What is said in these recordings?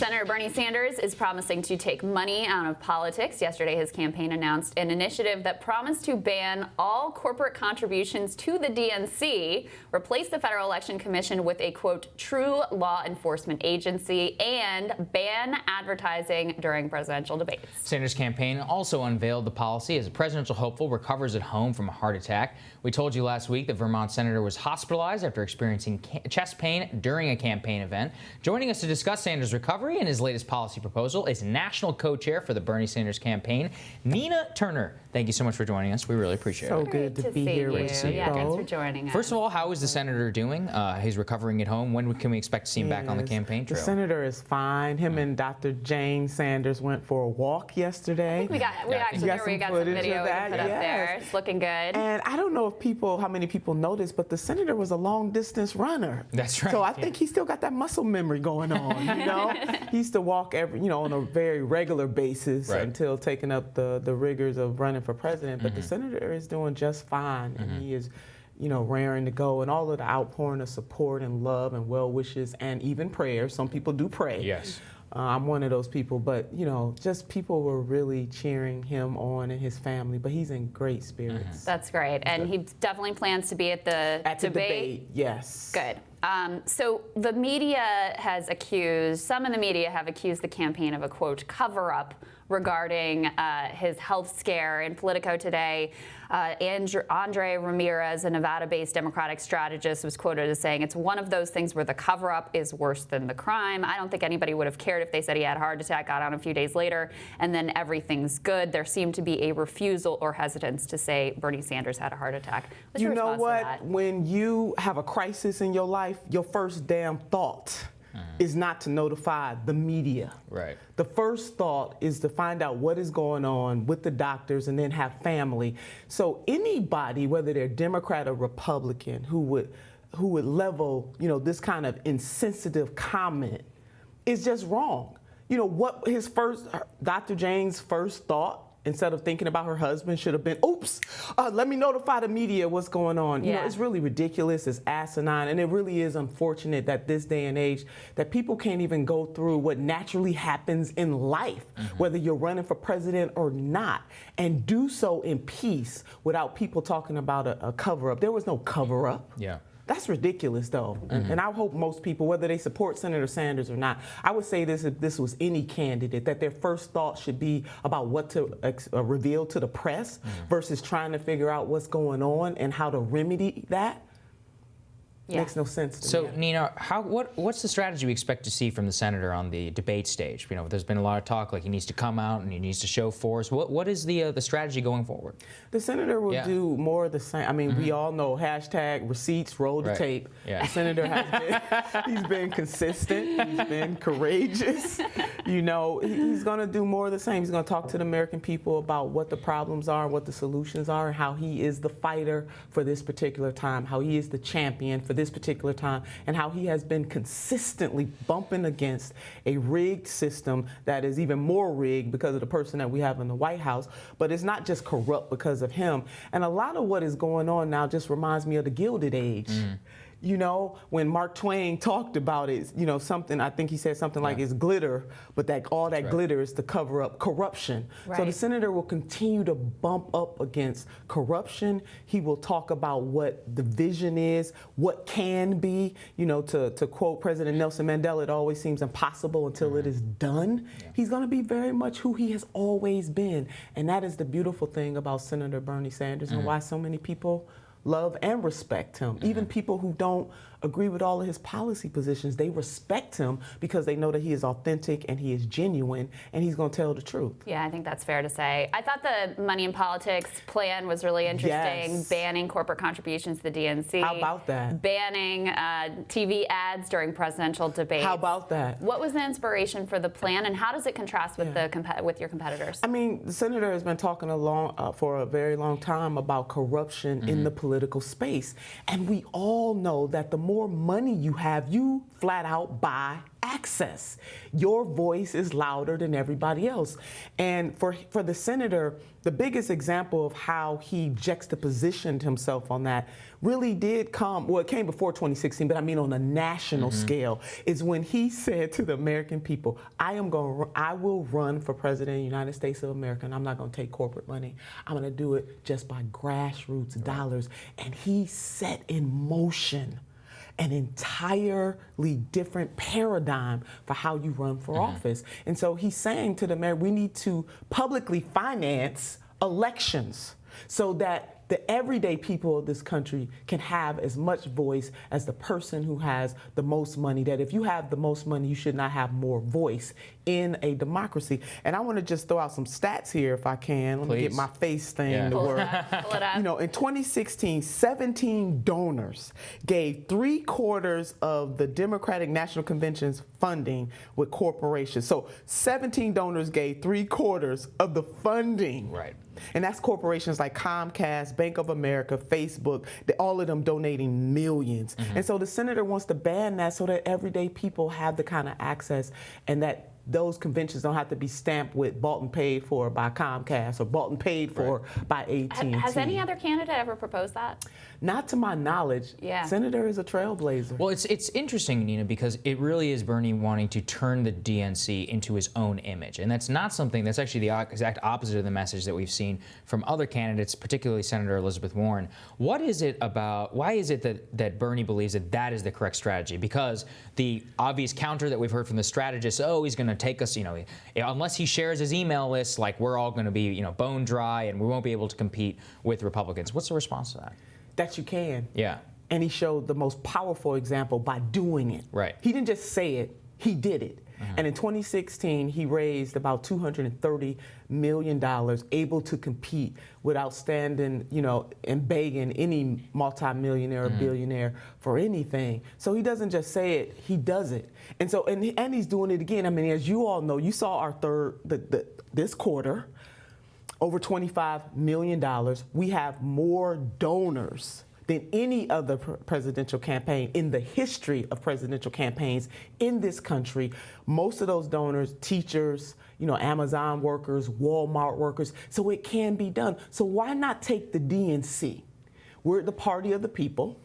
Senator Bernie Sanders is promising to take money out of politics. Yesterday, his campaign announced an initiative that promised to ban all corporate contributions to the DNC, replace the Federal Election Commission with a, quote, true law enforcement agency, and ban advertising during presidential debates. Sanders' campaign also unveiled the policy as a presidential hopeful recovers at home from a heart attack. We told you last week that Vermont Senator was hospitalized after experiencing chest pain during a campaign event. Joining us to discuss Sanders' recovery and his latest policy proposal is national co-chair for the Bernie Sanders campaign, Nina Turner. Thank you so much for joining us. We really appreciate it. So good to be here with you. Yeah, thanks for joining us. First of all, how is the senator doing? He's recovering at home. When can we expect to see him back on the campaign trail? The senator is fine. Him and Dr. Jane Sanders went for a walk yesterday. We got some video we can put up there. It's looking good. And I don't know if how many people noticed, but the senator was a long distance runner. That's right. So I think he still got that muscle memory going on, you know? He used to walk on a very regular basis until taking up the rigors of running for president. But the senator is doing just fine, and he is, raring to go. And all of the outpouring of support and love and well wishes and even prayers. Some people do pray. Yes. I'm one of those people, but just people were really cheering him on and his family. But he's in great spirits. That's great, and he definitely plans to be at the debate. Yes. Good. So the media some of the media have accused the campaign of a, quote, cover-up regarding his health scare. In Politico today, Andre Ramirez, a Nevada-based Democratic strategist, was quoted as saying, it's one of those things where the cover-up is worse than the crime. I don't think anybody would have cared if they said he had a heart attack, got on a few days later, and then everything's good. There seemed to be a refusal or hesitance to say Bernie Sanders had a heart attack. What's your response to that? When you have a crisis in your life, your first damn thought is not to notify the media. Right. The first thought is to find out what is going on with the doctors and then have family. So anybody, whether they're Democrat or Republican, who would level, this kind of insensitive comment is just wrong. What Dr. Jane's first thought, instead of thinking about her husband, should have been, oops, let me notify the media what's going on. It's really ridiculous, it's asinine, and it really is unfortunate that this day and age that people can't even go through what naturally happens in life, whether you're running for president or not, and do so in peace without people talking about a cover-up. There was no cover-up. Yeah. That's ridiculous, though. And I hope most people, whether they support Senator Sanders or not, I would say this if this was any candidate, that their first thought should be about what to reveal to the press versus trying to figure out what's going on and how to remedy that. Makes no sense to me. So, Nina, what's the strategy we expect to see from the senator on the debate stage? There's been a lot of talk like he needs to come out and he needs to show force. What is the strategy going forward? The senator will do more of the same. I mean, we all know hashtag receipts, roll the tape. Yeah. The senator he's been consistent. He's been courageous. He's going to do more of the same. He's going to talk to the American people about what the problems are, what the solutions are, and how he is the fighter for this particular time, how he is the champion for this particular time, and how he has been consistently bumping against a rigged system that is even more rigged because of the person that we have in the White House. But it's not just corrupt because of him. And a lot of what is going on now just reminds me of the Gilded Age. When Mark Twain talked about it, something, I think he said something like it's glitter, but all that glitter is to cover up corruption. Right. So the senator will continue to bump up against corruption. He will talk about what the vision is, what can be. To quote President Nelson Mandela, it always seems impossible until it is done. Yeah. He's going to be very much who he has always been. And that is the beautiful thing about Senator Bernie Sanders and why so many people love and respect him. Even people who don't agree with all of his policy positions, they respect him because they know that he is authentic and he is genuine and he's going to tell the truth. Yeah, I think that's fair to say. I thought the Money in Politics plan was really interesting, banning corporate contributions to the DNC. How about that? Banning TV ads during presidential debates. How about that? What was the inspiration for the plan, and how does it contrast with with your competitors? I mean, the senator has been talking for a very long time about corruption in the political space, and we all know that the more money you have, you flat out buy access. Your voice is louder than everybody else. And for the senator, the biggest example of how he juxtapositioned himself on that really did come, well, it came before 2016, but I mean on a national scale, is when he said to the American people, I will run for president of the United States of America, and I'm not going to take corporate money. I'm going to do it just by grassroots dollars. And he set in motion an entirely different paradigm for how you run for office. And so he's saying to the mayor, we need to publicly finance elections so that the everyday people of this country can have as much voice as the person who has the most money. That if you have the most money, you should not have more voice in a democracy. And I want to just throw out some stats here if I can. Let me get my face thing to work. Pull it up. You know, in 2016, 17 donors gave 3/4 of the Democratic National Convention's funding with corporations. So 17 donors gave 3/4 of the funding. Right. And that's corporations like Comcast, Bank of America, Facebook, all of them donating millions. And so the senator wants to ban that so that everyday people have the kind of access, and that those conventions don't have to be stamped with bought and paid for by Comcast or bought and paid for by AT&T. Has any other candidate ever proposed that? Not to my knowledge. Yeah. Senator is a trailblazer. Well, it's interesting, Nina, because it really is Bernie wanting to turn the DNC into his own image. And that's not something, that's actually the exact opposite of the message that we've seen from other candidates, particularly Senator Elizabeth Warren. Why is it that Bernie believes that that is the correct strategy? Because the obvious counter that we've heard from the strategists, he's going to take us, unless he shares his email list, like we're all going to be, bone dry and we won't be able to compete with Republicans. What's the response to that? That you can. Yeah. And he showed the most powerful example by doing it. Right. He didn't just say it, he did it. And in 2016, he raised about $230 million, able to compete without standing, and begging any multimillionaire or billionaire for anything. So he doesn't just say it, he does it. And so, and he's doing it again. I mean, as you all know, you saw our this quarter, over $25 million. We have more donors than any other presidential campaign in the history of presidential campaigns in this country. Most of those donors, teachers, Amazon workers, Walmart workers, so it can be done. So why not take the DNC? We're the party of the people.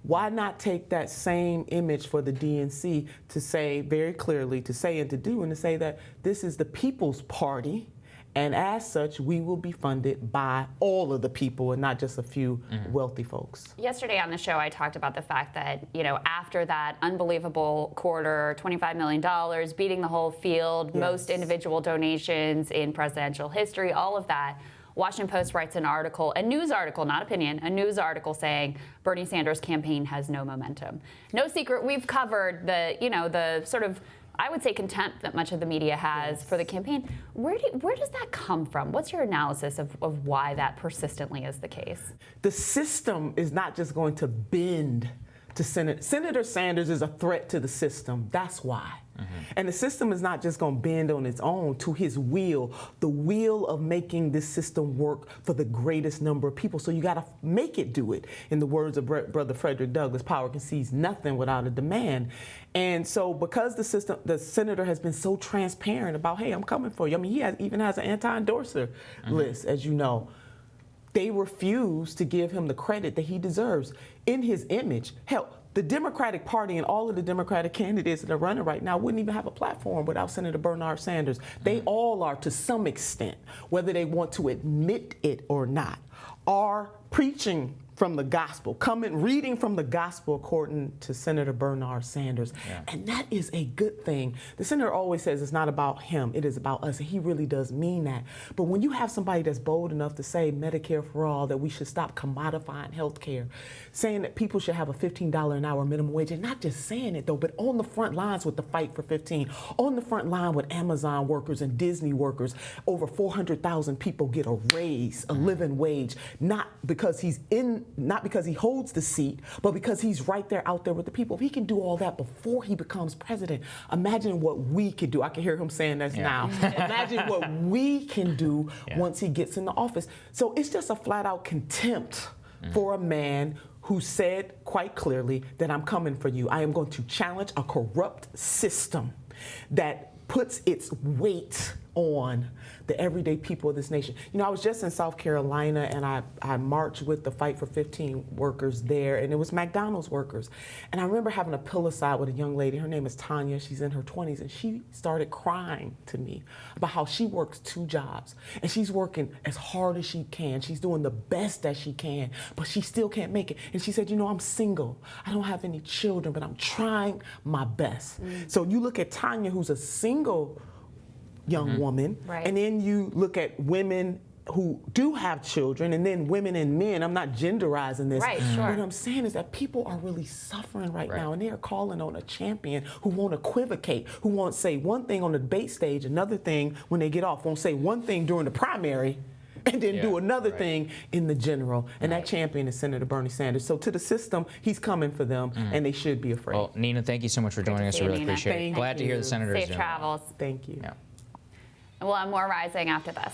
Why not take that same image for the DNC to say very clearly, to say and to do, and to say that this is the people's party, and as such, we will be funded by all of the people and not just a few wealthy folks. Yesterday on the show, I talked about the fact that, after that unbelievable quarter, $25 million, beating the whole field, most individual donations in presidential history, all of that, Washington Post writes an article, a news article, not opinion, a news article saying Bernie Sanders' campaign has no momentum. No secret, we've covered the sort of, I would say, contempt that much of the media has for the campaign. Where does that come from? What's your analysis of why that persistently is the case? The system is not just going to bend to Senator Sanders is a threat to the system. That's why. And the system is not just going to bend on its own to his will, the will of making this system work for the greatest number of people. So you got to make it do it. In the words of Brother Frederick Douglass, power concedes nothing without a demand. And so because the senator has been so transparent about, hey, I'm coming for you. I mean, he even has an anti-endorser list, as you know. They refuse to give him the credit that he deserves in his image. Hell, the Democratic Party and all of the Democratic candidates that are running right now wouldn't even have a platform without Senator Bernard Sanders. They all are, to some extent, whether they want to admit it or not, are preaching from the gospel, reading from the gospel according to Senator Bernard Sanders. And that is a good thing. The senator always says it's not about him, it is about us, and he really does mean that. But when you have somebody that's bold enough to say Medicare for all, that we should stop commodifying health care, saying that people should have a $15 an hour minimum wage, and not just saying it though, but on the front lines with the fight for 15, on the front line with Amazon workers and Disney workers, over 400,000 people get a raise, a living wage, not because he holds the seat, but because he's right there out there with the people. If he can do all that before he becomes president, imagine what we could do. I can hear him saying this now. Imagine what we can do once he gets into office. So it's just a flat out contempt for a man who said quite clearly that I'm coming for you. I am going to challenge a corrupt system that puts its weight on the everyday people of this nation. You know, I was just in South Carolina, and I marched with the Fight for 15 workers there, and it was McDonald's workers. And I remember having a pillow side with a young lady. Her name is Tanya. She's in her 20s, and she started crying to me about how she works 2 jobs, and she's working as hard as she can. She's doing the best that she can, but she still can't make it. And she said, you know, I'm single. I don't have any children, but I'm trying my best. So you look at Tanya, who's a single young woman, Right. and then you look at women who do have children, and then women and men. I'm not genderizing this. Right, sure. What I'm saying is that people are really suffering right now, and they are calling on a champion who won't equivocate, who won't say one thing on the debate stage, another thing when they get off, won't say one thing during the primary, and then do another thing in the general. And that champion is Senator Bernie Sanders. So to the system, he's coming for them, and they should be afraid. Well, Nina, thank you so much for joining us. see I you, really Nina. appreciate it. Thank Glad to hear you. the senators Safe doing well. travels. Thank you. Yeah. We'll have more Rising after this.